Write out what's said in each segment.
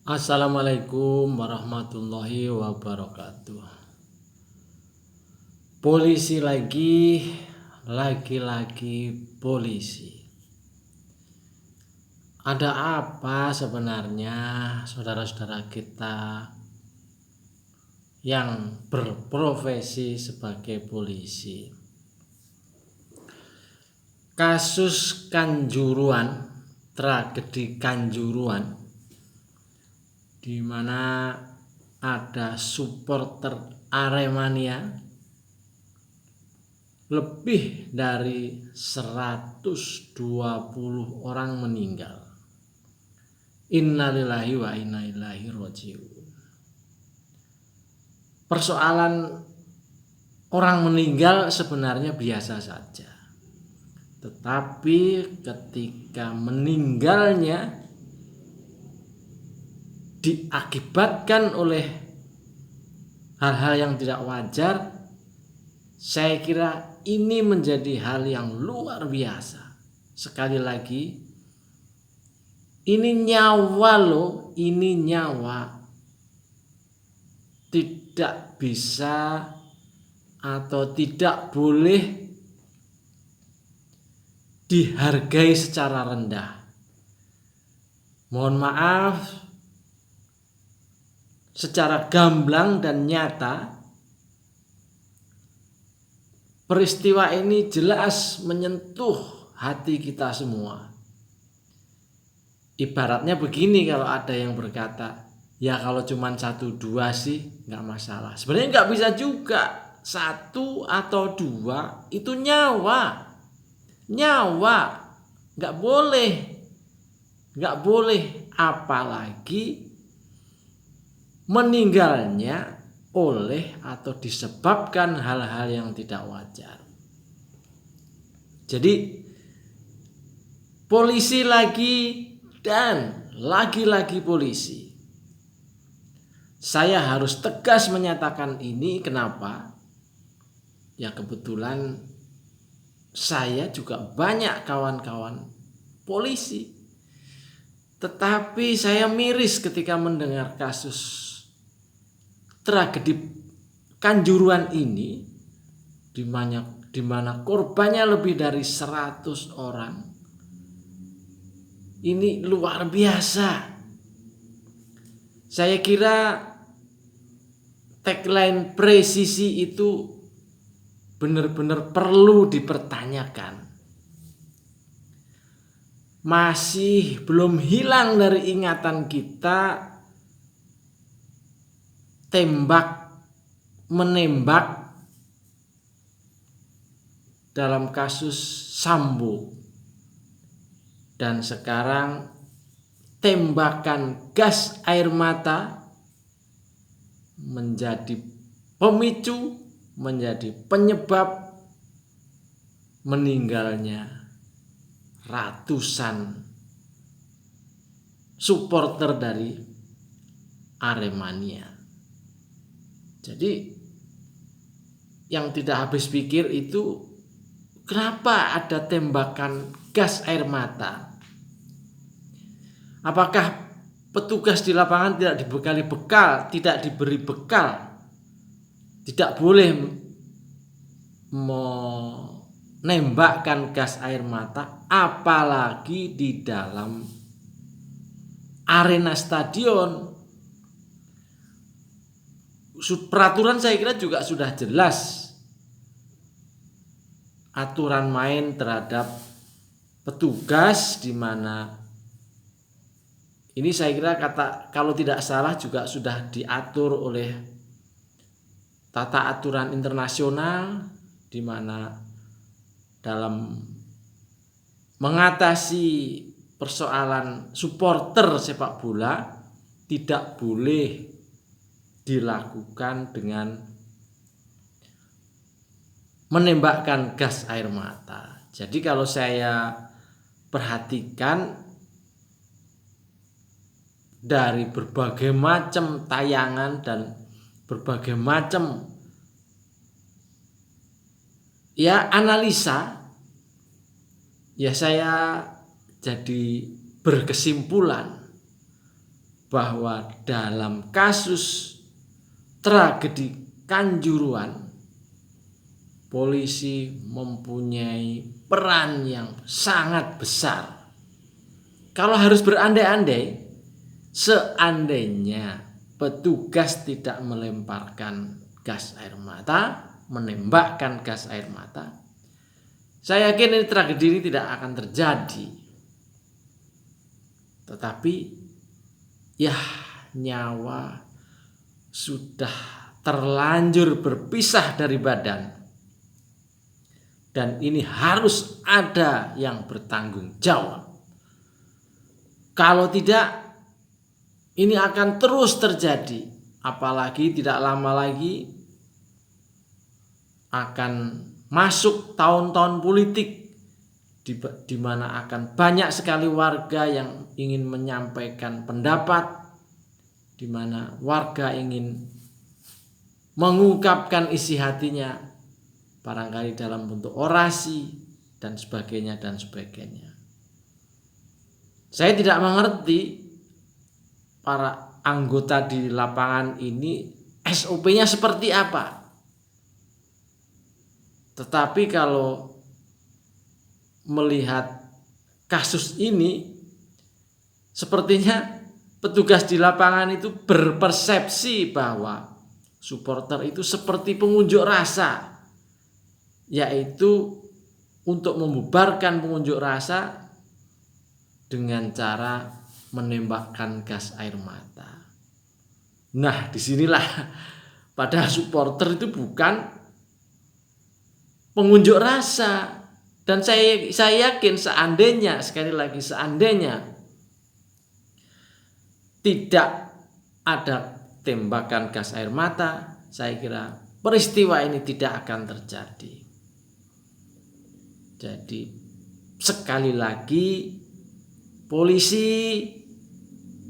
Assalamualaikum warahmatullahi wabarakatuh. Polisi lagi polisi. Ada apa sebenarnya saudara-saudara kita yang berprofesi sebagai polisi? Kasus Kanjuruan, tragedi Kanjuruan, di mana ada supporter Aremania, lebih dari 120 orang meninggal. Innalillahi wa inna ilaihi raji'un. Persoalan orang meninggal sebenarnya biasa saja, tetapi ketika meninggalnya diakibatkan oleh hal-hal yang tidak wajar, saya kira ini menjadi hal yang luar biasa. Sekali lagi, ini nyawa loh, ini nyawa. Tidak bisa atau tidak boleh dihargai secara rendah. Mohon maaf, secara gamblang dan nyata, peristiwa ini jelas menyentuh hati kita semua. Ibaratnya begini, kalau ada yang berkata, ya kalau cuma 1-2 sih nggak masalah. Sebenarnya nggak bisa juga. 1 atau 2 itu nyawa. Nggak boleh. Apalagi meninggalnya oleh atau disebabkan hal-hal yang tidak wajar. Jadi polisi lagi polisi. Saya harus tegas menyatakan ini. Kenapa? Ya kebetulan saya juga banyak kawan-kawan polisi. Tetapi saya miris ketika mendengar kasus tragedi Kanjuruan ini, di mana korbannya lebih dari 100 orang. Ini luar biasa. Saya kira tagline presisi itu benar-benar perlu dipertanyakan. Masih belum hilang dari ingatan kita menembak dalam kasus Sambo, dan sekarang tembakan gas air mata menjadi pemicu, menjadi penyebab meninggalnya ratusan supporter dari Aremania. Jadi yang tidak habis pikir itu, kenapa ada tembakan gas air mata? Apakah petugas di lapangan tidak dibekali bekal, tidak diberi bekal, tidak boleh menembakkan gas air mata, apalagi di dalam arena stadion? Peraturan saya kira juga sudah jelas, aturan main terhadap petugas, di mana ini saya kira kalau tidak salah juga sudah diatur oleh tata aturan internasional, di mana dalam mengatasi persoalan supporter sepak bola tidak boleh dilakukan dengan menembakkan gas air mata. Jadi kalau saya perhatikan dari berbagai macam tayangan dan berbagai macam analisa, saya jadi berkesimpulan bahwa dalam kasus tragedi Kanjuruhan, polisi mempunyai peran yang sangat besar. Kalau harus berandai-andai, seandainya petugas tidak melemparkan gas air mata, menembakkan gas air mata, saya yakin ini tragedi ini tidak akan terjadi. Tetapi ya, nyawa sudah terlanjur berpisah dari badan, dan ini harus ada yang bertanggung jawab. Kalau tidak, ini akan terus terjadi. Apalagi tidak lama lagi akan masuk tahun-tahun politik di mana akan banyak sekali warga yang ingin menyampaikan pendapat, di mana warga ingin mengungkapkan isi hatinya, barangkali dalam bentuk orasi dan sebagainya dan sebagainya. Saya tidak mengerti para anggota di lapangan ini SOP-nya seperti apa. Tetapi kalau melihat kasus ini, sepertinya petugas di lapangan itu berpersepsi bahwa supporter itu seperti pengunjuk rasa, yaitu untuk membubarkan pengunjuk rasa dengan cara menembakkan gas air mata. Nah, disinilah padahal supporter itu bukan pengunjuk rasa. Dan saya yakin seandainya, sekali lagi seandainya tidak ada tembakan gas air mata, saya kira peristiwa ini tidak akan terjadi. Jadi sekali lagi, polisi,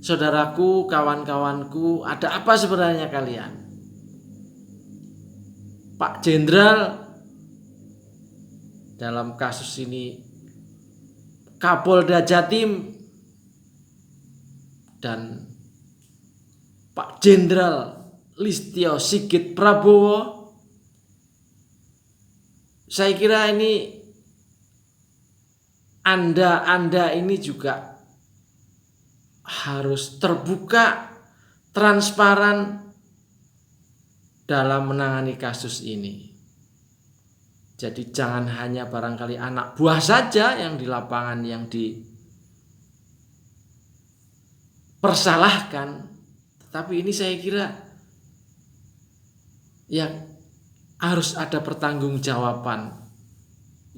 saudaraku, kawan-kawanku, ada apa sebenarnya kalian? Pak Jenderal dalam kasus ini, Kapolda Jatim, dan Pak Jenderal Listio Sigit Prabowo, saya kira ini Anda ini juga harus terbuka, transparan dalam menangani kasus ini. Jadi jangan hanya barangkali anak buah saja yang di lapangan yang dipersalahkan, tetapi ini saya kira ya harus ada pertanggungjawaban.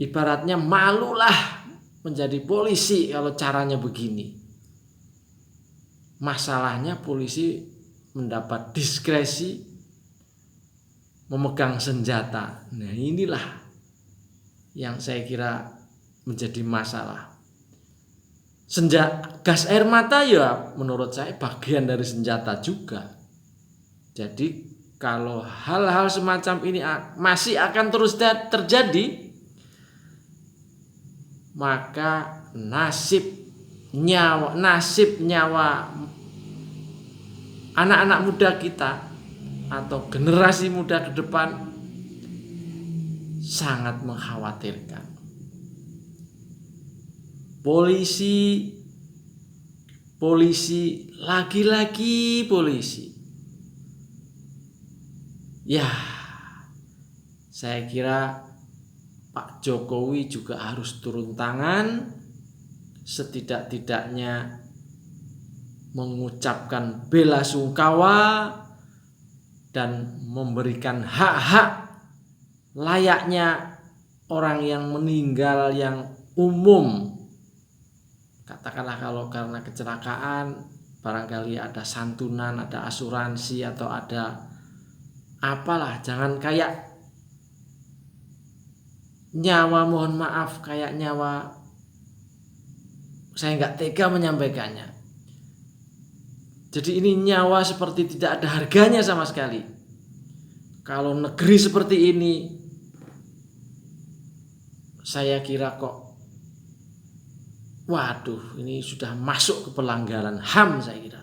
Ibaratnya malulah menjadi polisi kalau caranya begini. Masalahnya polisi mendapat diskresi memegang senjata. Nah, inilah yang saya kira menjadi masalah. Gas air mata ya menurut saya bagian dari senjata juga. Jadi kalau hal-hal semacam ini masih akan terus terjadi, maka nasib nyawa anak-anak muda kita atau generasi muda ke depan sangat mengkhawatirkan. Polisi, lagi-lagi polisi. Ya, saya kira Pak Jokowi juga harus turun tangan, setidak-tidaknya mengucapkan bela sungkawa dan memberikan hak-hak layaknya orang yang meninggal yang umum. Katakanlah kalau karena kecelakaan barangkali ada santunan, ada asuransi atau ada apalah, jangan kayak nyawa, mohon maaf, kayak nyawa, saya nggak tega menyampaikannya. Jadi ini nyawa seperti tidak ada harganya sama sekali. Kalau negeri seperti ini, saya kira kok, waduh, ini sudah masuk ke pelanggaran HAM saya kira.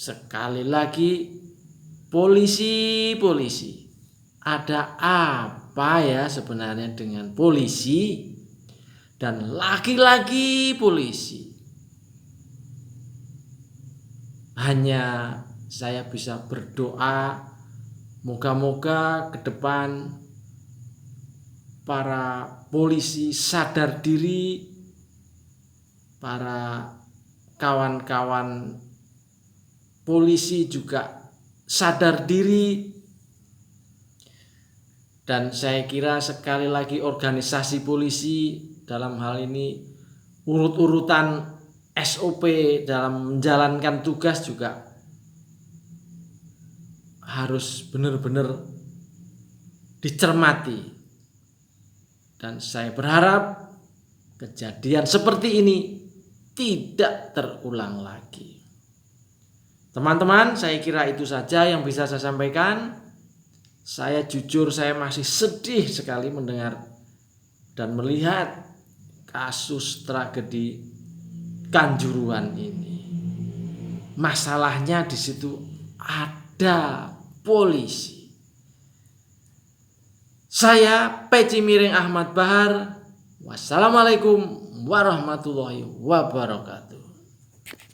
Sekali lagi, polisi, ada apa ya sebenarnya dengan polisi dan laki-laki polisi? Hanya saya bisa berdoa, moga-moga ke depan para polisi sadar diri, para kawan-kawan polisi juga sadar diri, dan saya kira sekali lagi organisasi polisi dalam hal ini urut-urutan SOP dalam menjalankan tugas juga harus benar-benar dicermati, dan saya berharap kejadian seperti ini tidak terulang lagi. Teman-teman, saya kira itu saja yang bisa saya sampaikan. Saya jujur, saya masih sedih sekali mendengar dan melihat kasus tragedi Kanjuruhan ini. Masalahnya di situ ada polisi. Saya Peci Miring Ahmad Bahar. Wassalamualaikum warahmatullahi wabarakatuh.